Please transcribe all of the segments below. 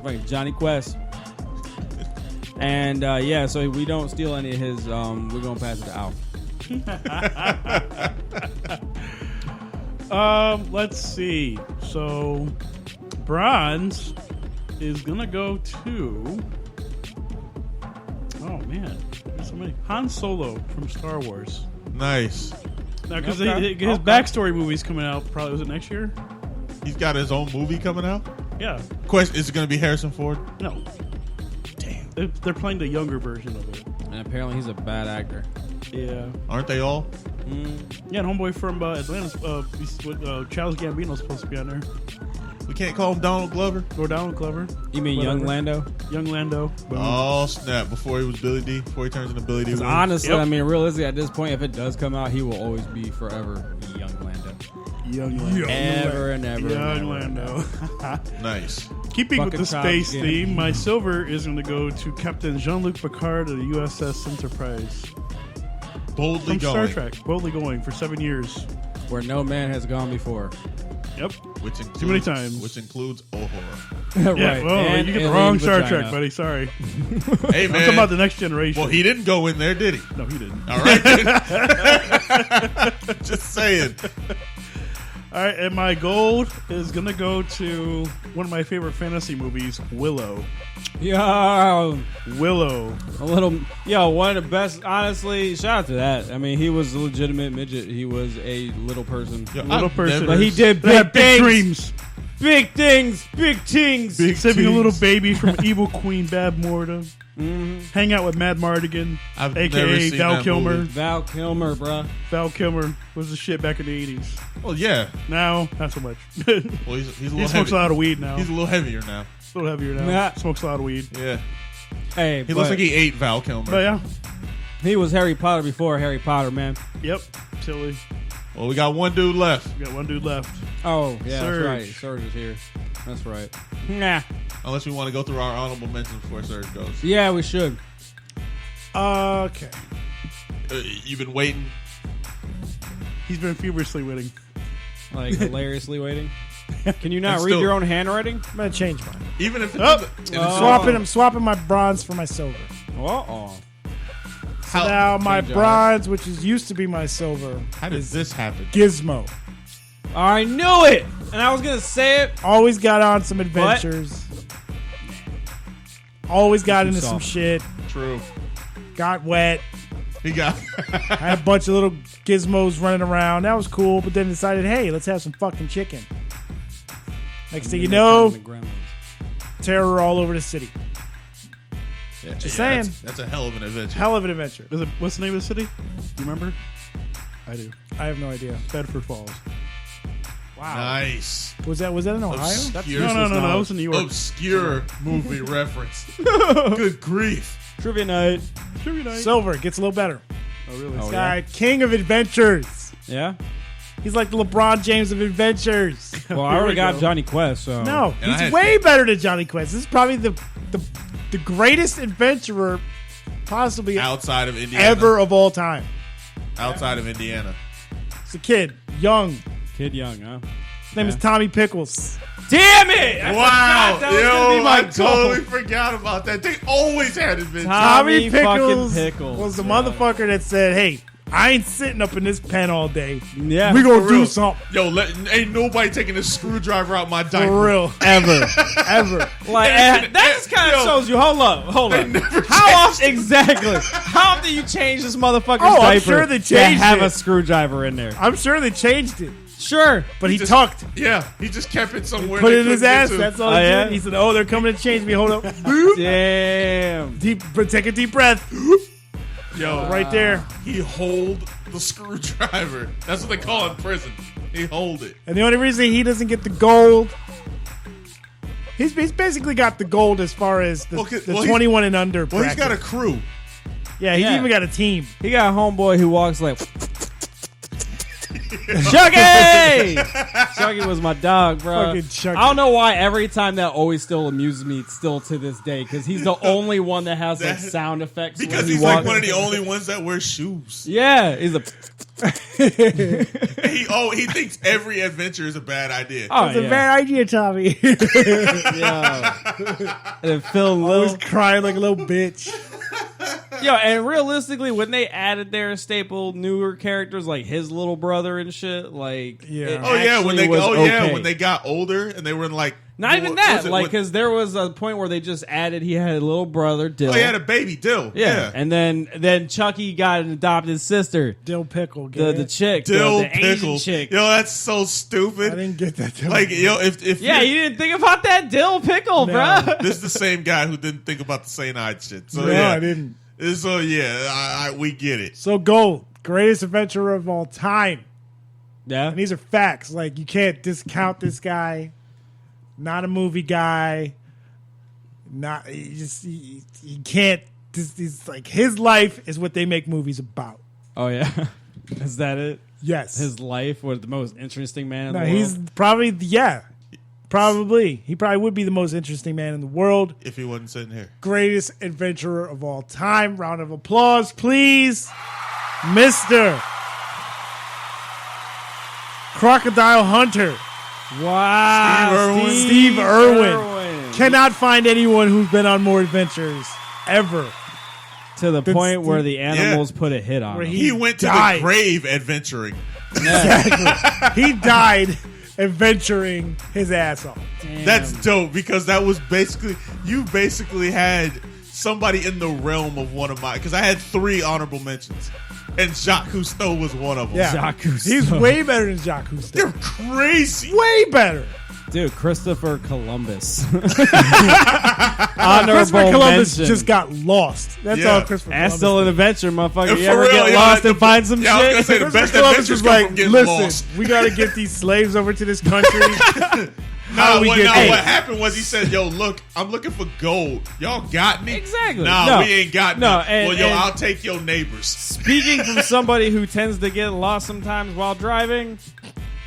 Like Johnny Quest. And so we don't steal any of his. We're gonna pass it to Al. Let's see. So, bronze is gonna go to. Oh man, there's so many. Han Solo from Star Wars. Nice. Now, because Okay. his backstory movie's coming out. Probably was it next year? He's got his own movie coming out. Yeah. Question: is it going to be Harrison Ford? No. Damn. They're playing the younger version of it. And apparently he's a bad actor. Yeah. Aren't they all? Yeah, and homeboy from Atlanta's Charles Gambino's supposed to be on there. We can't call him Donald Glover. Go down, Clever. You mean Whatever. Young Lando? Young Lando. Boom. Oh snap! Before he was Billy D. Before he turns into Billy D. Williams. Honestly, Yep. I mean, realistically, at this point, if it does come out, he will always be forever Young Lando. Young Lando. Ever and ever. Young and ever. Lando. Nice. Keeping with Bucket the chops space again. theme, my silver is going to go to Captain Jean-Luc Picard of the USS Enterprise. Boldly From Star going. Trek. Boldly going for 7 years. Where no man has gone before. Yep. Which includes, Too many times. Which includes Uhura. Right. Yeah, well, And you get the alien wrong Star vagina. Trek, buddy. Sorry. Hey I'm man. talking about the next generation. Well, he didn't go in there, did he? No, he didn't. All right. Just saying. All right, and my gold is going to go to one of my favorite fantasy movies, Willow. Yo, Willow. one of the best. Honestly, shout out to that. I mean, he was a legitimate midget. He was a little person. Yo, Little I've person. never- But he did They had big big things. dreams. Big things. Big things. Big Saving a teams. little baby from evil Queen Bab Morta. Mm-hmm. Hang out with Mad Mardigan, I've never a.k.a. seen Val that Kilmer. movie. Val Kilmer, bruh. Val Kilmer was the shit back in the 80s. Well, yeah. Now, not so much. Well, he's a He little smokes a heavy. lot of weed now. He's a little heavier now. A little heavier now. Nah. Smokes a lot of weed. Yeah. Hey, He looks like he ate Val Kilmer. But yeah. he was Harry Potter before Harry Potter, man. Yep. Silly. Well, we got one dude left. We got one dude left. Oh, yeah, Surge. that's right. Surge is here. That's right. Nah. Unless we want to go through our honorable mentions before Serge goes. Yeah, we should. Okay. You've been waiting. He's been feverishly waiting. Like, hilariously waiting. Can you not And read still- your own handwriting? I'm gonna change mine. Even if Oh. I'm swapping my bronze for my silver. Uh-oh. So now my Change bronze, which is used to be my silver, how did this happen? Gizmo. I knew it! And I was going to say it. Always got on some adventures. Always got Too into soft. some shit. True. Got wet. He got. Had a bunch of little gizmos running around. That was cool. But then decided, hey, let's have some fucking chicken. Next thing you know, terror all over the city. Just saying. That's a hell of an adventure. Hell of an adventure. What's the name of the city? Do you remember? I do. I have no idea. Bedford Falls. Wow. Nice. Was that in Ohio? Obscure, No. That was in New York. obscure movie reference. Good grief. Trivia night. Trivia night. Silver gets a little better. Oh, really? Oh, Guy, king of adventures. Yeah? He's like the LeBron James of adventures. Well, I Here already we got go. Johnny Quest, so. No, And I he's had- way better than Johnny Quest. This is probably the greatest adventurer possibly Outside of Indiana. ever of all time. Outside of Indiana. It's a kid, young. Kid Young, huh? His name is Tommy Pickles. Damn it! I Wow. forgot that was gonna be Yo, my I totally goal. forgot about that. They always had adventures. Tommy Tommy fucking Pickles. was the Yeah. motherfucker that said, hey, I ain't sitting up in this pen all day. Yeah. We gonna For do real. something. Yo, ain't nobody taking a screwdriver out my diaper. For real. Ever. Ever. Like, that just kind of Yo, shows you. Hold up. never How often exactly? How often you change this motherfucker's Oh, I'm diaper sure they to changed have it. a screwdriver in there? I'm sure they changed it. Sure, But he just- tucked. Yeah, he just kept it somewhere. Put they it in his couldn't get ass. to. That's all Oh, he yeah? did. He said, oh, they're coming to change me. Hold up. Boop. damn. Take a deep breath. Yo, Right there. he hold the screwdriver. That's what they call it in prison. He hold it. And the only reason he doesn't get the gold, he's basically got the gold as far as the, Well, 'cause- the well, he's- 21 and under Well, he's bracket. got a crew. Yeah, he's Yeah. even got a team. He got a homeboy who walks like. Chucky! Chucky was my dog, bro. Fucking Chucky. I don't know why every time that always still amuses me still to this day because he's the only one that has like sound effects Because when he he's walks. like one of the only ones that wears shoes. Yeah, he's a. He thinks every adventure is a bad idea. Oh, It's a bad idea, Tommy. Yeah. And Phil I was Lil. crying like a little bitch. Yo, and realistically, when they added their staple newer characters like his little brother and shit, like Yeah. it Oh yeah, when they actually was okay. when they got older and they were in like Not even what that, was it, like when- because there was a point where they just added he had a little brother, Dill. oh, he had a baby, Dill. yeah, and then Chucky got an adopted sister, Dill pickle. the chick, Dill the Asian pickle. chick. Yo, that's so I stupid. didn't get that. Like yo, if Yeah, you're- you didn't think about that Dill pickle, No. bruh. this is the same guy who didn't think about the Saint-Eyed shit. So No, yeah, I didn't. So yeah, we get it. So Gold, greatest adventurer of all time. Yeah, And these are facts. Like, you can't discount this guy. Not a movie guy. Not he can't. He's like, his life is what they make movies about. oh yeah, is that it? Yes. His life was the most interesting man in no, the world. he's probably probably. He probably would be the most interesting man in the world. If he wasn't sitting here, Greatest adventurer of all time. Round of applause, please, Mr. Crocodile Hunter. Wow, Steve Irwin. Cannot find anyone who's been on more adventures ever. To the Then point where Steve- the animals put a hit on Where him. he went to died. the grave adventuring. He died adventuring his ass off. That's dope because that was you basically had somebody in the realm of one of my, because I had 3 honorable mentions and Jacques Cousteau was one of them. Yeah. Jacques Cousteau. He's way better than Jacques They're Cousteau. crazy. Way better. Dude, Christopher Columbus. Christopher Honorable Columbus mention. just got lost. That's Yeah. all Christopher That's Columbus still an did. adventure, motherfucker. And You for ever real, get yo, lost the- and find some yeah, I was gonna shit? say the Christopher best Columbus adventures was come like, from getting listen, lost. we got to get these slaves over to this country. Nah, do we what, get nah, paid? what happened was he said, yo, look, I'm looking for gold. Y'all got me? Exactly. Nah, No. we ain't got No, me. and- Well, yo, and- I'll take your neighbors. Speaking from somebody who tends to get lost sometimes while driving,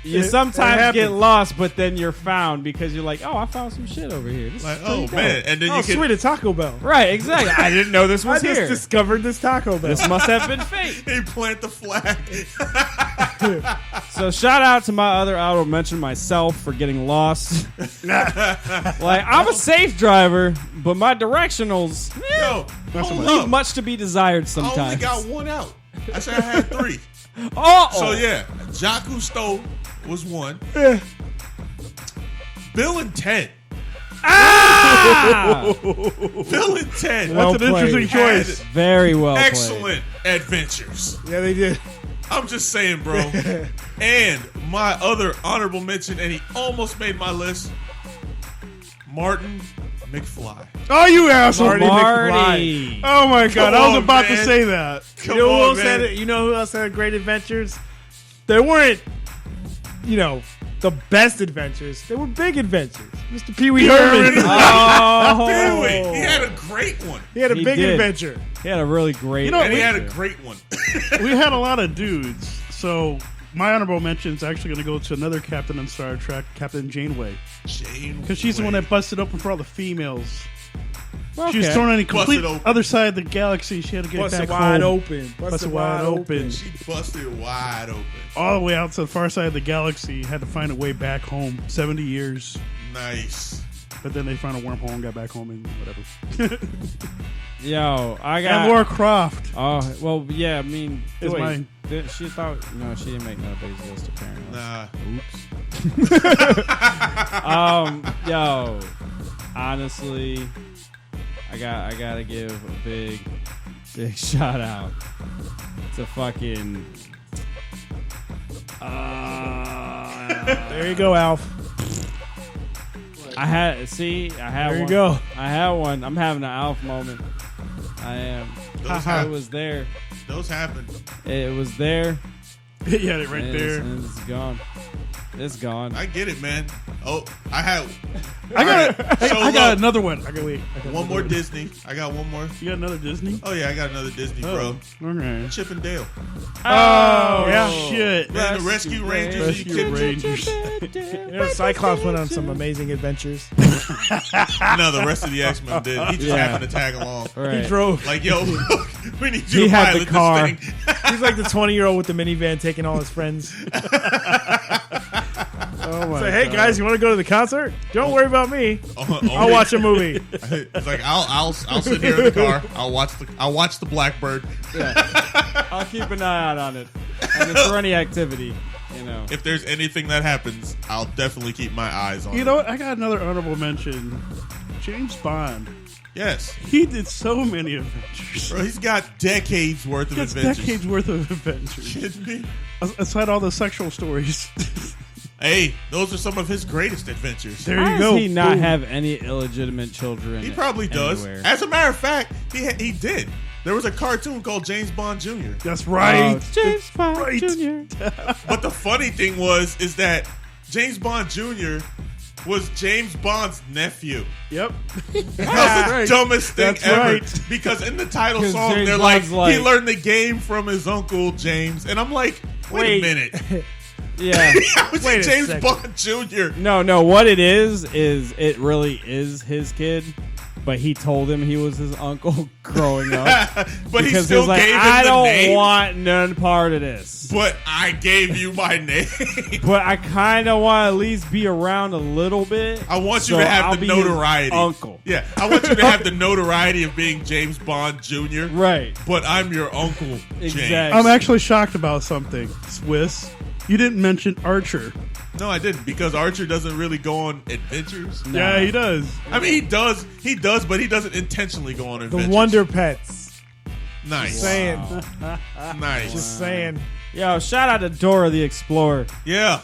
you It sometimes happens. get lost, but then you're found because you're like, oh, I found some shit over here. This Like, is oh, pretty dope. man. And then Oh, you can sweet, a Taco Bell. Right, exactly. I didn't know this I was just here. discovered this Taco Bell. This must have been fake. he plant the flag. So shout out to my other honorable mention, myself, for getting lost. Like, I'm a safe driver, but my directionals Yo, hold leave up. much to be desired I sometimes. only got 1 out. I said I had 3. Oh, So yeah, Jacques Cousteau was 1. Bill and Ted. ah! Bill and Ted. Well That's an interesting had choice. Very well played. excellent adventures. Yeah, they did. I'm just saying, bro. And my other honorable mention, and he almost made my list, Martin McFly. Oh, you asshole. Marty. Oh, my God. Come I was on, about to man. say that. Come You know, who on, else had man. it? You know who else had great adventures? They weren't, the best adventures. They were big adventures. Mr. Pee Wee Herman. Oh, Anyway, he had a great one. He had a He big did. adventure. he had a really great. know, And he had a adventure. great one. We had a lot of dudes. So my honorable mention is actually going to go to another captain in Star Trek, Captain Janeway. Because she's the one that busted open for all the females. She was Okay. thrown on the complete Busted open. other side of the galaxy. She had to get Busted back wide home. open. Busted wide open. She busted wide open. All the way out to the far side of the galaxy. Had to find a way back home. 70 years. Nice. But then they found a wormhole and got back home and whatever. Yo, I got. And Laura Croft. Oh well, yeah. I mean, Is wait, mine. she thought no, she didn't make nobody's list apparently. Nah. Yo, honestly, I gotta give a big shout out to fucking. There you go, Alf. I had There one. you go. I had one. I'm having an Alf moment. I am. Those It happen. was there. Those happen. It was there. He had it right and there. It's gone. It's gone. I get it, man. Oh, I had. I got look, another one. I got one more Disney. I got one more. You got another Disney? Oh yeah, I got another Disney, bro. Okay. Chip and Dale. Oh yeah, shit. Man, the Rescue Rangers. Rescue Rangers. You know, Cyclops went on some amazing adventures. No, the rest of the X-Men did. He just happened to tag along. Right. He drove. Like, yo, we need you He to had pilot the car. this thing. He's like the 20-year-old with the minivan taking all his friends. Oh my Say, hey guys, you want to go to the concert? Don't worry about me. Only- I'll watch a movie. It's like I'll sit here in the car. I'll watch the Blackbird. Yeah. I'll keep an eye out on it. And it's for any activity, you know. If there's anything that happens, I'll definitely keep my eyes on. You it. know what? I got another honorable mention. James Bond. Yes, He did so many adventures. bro. He's got decades worth of That's adventures. decades worth of adventures. Kidding me? Aside all the sexual stories. Hey, those are some of his greatest adventures. There How you does go. he not Boom. have any illegitimate children? He probably does. anywhere? As a matter of fact, he did. There was a cartoon called James Bond Jr. That's right. James Bond right. Jr. But the funny thing is that James Bond Jr. was James Bond's nephew. Yep. That was the dumbest thing That's ever. right. Because in the title 'Cause song, James they're Bond's like, he like- learned the game from his uncle James, and I'm like, wait a minute. Yeah. How is Wait he a James second. Bond Jr.? No. What it is it really is his kid, but he told him he was his uncle growing up. But he Because still was like, gave him I the don't name. want none part of this. But I gave you my name. But I kind of want to at least be around a little bit. I want you so to have I'll the be his notoriety. uncle. Yeah, I want you to have the notoriety of being James Bond Jr. Right. But I'm your uncle, James. Exactly. I'm actually shocked about something, Swiss. You didn't mention Archer. No, I didn't, because Archer doesn't really go on adventures. Yeah, he does. I mean, he does, but he doesn't intentionally go on The adventures. Wonder Pets. Nice. Saying. Nice. Just saying. Yo, shout out to Dora the Explorer. Yeah.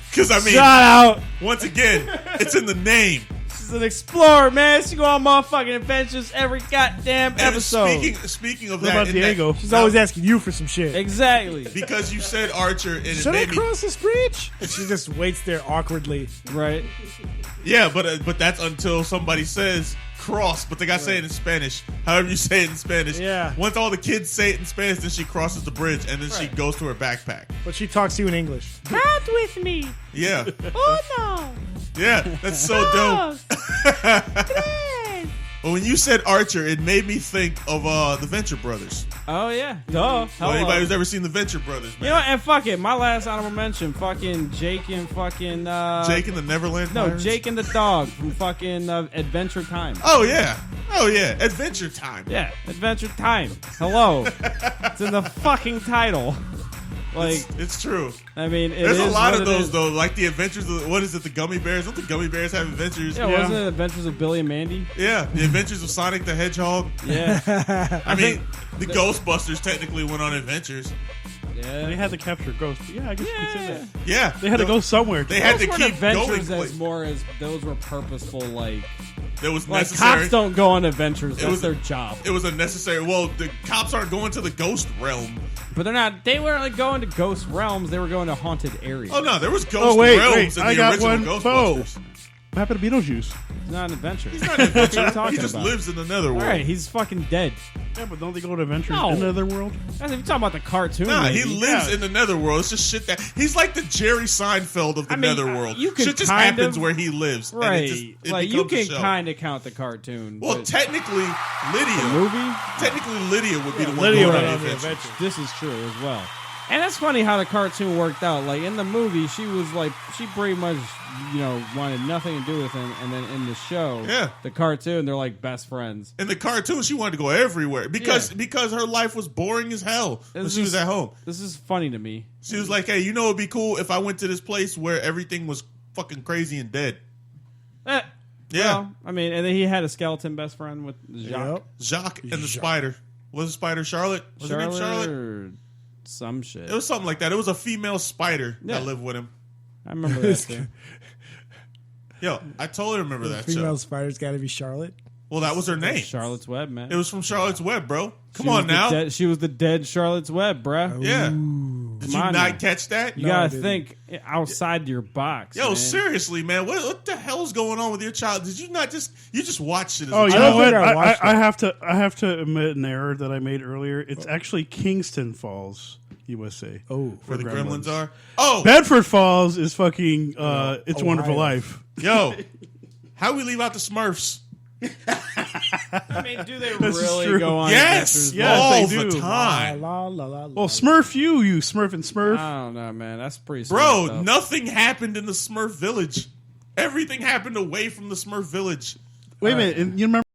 Because, I mean, Shout out. once again, it's in the name. She's an explorer, man. She go on motherfucking adventures every goddamn And episode. speaking of What that, about in that- Diego? She's always asking you for some shit. Exactly. because you said Archer, and it Should I made me. cross this bridge? And she just waits there awkwardly. Right. Yeah, but that's until somebody says cross, but they got to say it in Spanish. However you say it in Spanish. Yeah. Once all the kids say it in Spanish, then she crosses the bridge, and then she Right. goes to her backpack. But she talks to you in English. Not with me. Yeah. Oh no. Yeah, that's so dope. But when you said Archer, it made me think of the Venture Brothers. Oh yeah. Duh. Well, Hello. anybody who's ever seen the Venture Brothers, You man. know, and fuck it. My last honorable mention, fucking Jake and fucking Jake and the Neverland No, Pirates? Jake and the dog from fucking Adventure Time. Oh yeah. Adventure Time. Yeah, Adventure Time. Hello. It's in the fucking title. Like, It's true. I mean, it There's a is lot what of it those is. though, like the Adventures of what is it? The Gummy Bears. Don't the Gummy Bears have adventures? Yeah, wasn't it Adventures of Billy and Mandy? Yeah, the Adventures of Sonic the Hedgehog. Yeah. I mean, the Ghostbusters technically went on adventures. Yeah. They had to capture ghosts. Yeah, I guess you could say that. Yeah, They had to go somewhere. They had Those to weren't keep going. adventures as more as those were purposeful, like That was cops necessary. don't go on adventures. That's was- their job. It was a necessary. Well, the cops aren't going to the ghost realm. But they're not. They weren't like going to ghost realms. They were going to haunted areas. Oh no, there was ghost wait, realms in I the got original one. Ghostbusters. What happened to Beetlejuice? It's not an adventure. He's not an adventure. What are you talking He just about? lives in another All world. right, he's fucking dead. Yeah, but don't they go to adventures No. in the other world? That's if you're talking about the cartoon. Nah, maybe. he lives in the netherworld. It's just shit that he's like the Jerry Seinfeld of the I mean, netherworld. you could shit just kind happens of- where he lives, and Right. it just, it Like you becomes a can show. kind of count the cartoon. Well, but technically, the Lydia. movie. Technically, Lydia would be the one Lydia going went on on the the adventure. adventure. This is true as well. And that's funny how the cartoon worked out. Like in the movie, she was like, she pretty much, wanted nothing to do with him. And then in the show, Yeah. the cartoon, they're like best friends. In the cartoon, she wanted to go everywhere because her life was boring as hell when This she was is- at home. This is funny to me. She was like, "Hey, it'd be cool if I went to this place where everything was fucking crazy and dead." Yeah. Yeah, I mean, and then he had a skeleton best friend with Jacques. Yep. Jacques and the spider. Was the spider Charlotte? Was her name Charlotte? or some shit. It was something like that. It was a female spider Yeah. that lived with him. I remember that too. Yo, I totally remember that Female show. spider's got to be Charlotte. Well, that was her name. Charlotte's Web, man. It was from Charlotte's Web, bro. Come She was on the now. she was the dead Charlotte's Web, bruh. Yeah. Come Did you not catch that? You gotta think outside your box. Yo, man. seriously, man, what the hell's going on with your child? Did you not just watch it? As Oh, a you child? know what? I watched I have to admit an error that I made earlier. It's actually Kingston Falls, USA. Oh, where the Gremlins are? Oh, Bedford Falls is fucking It's a Wonderful Life. yo, how we leave out the Smurfs? I mean, do they This is really true. go on? Yes, Adventures? Yes, all they the do. time. La, la, la, la, Well, Smurf you Smurf and Smurf. I don't know, man. That's pretty. Bro, stuff. nothing happened in the Smurf village. Everything happened away from the Smurf village. Wait a minute, and you remember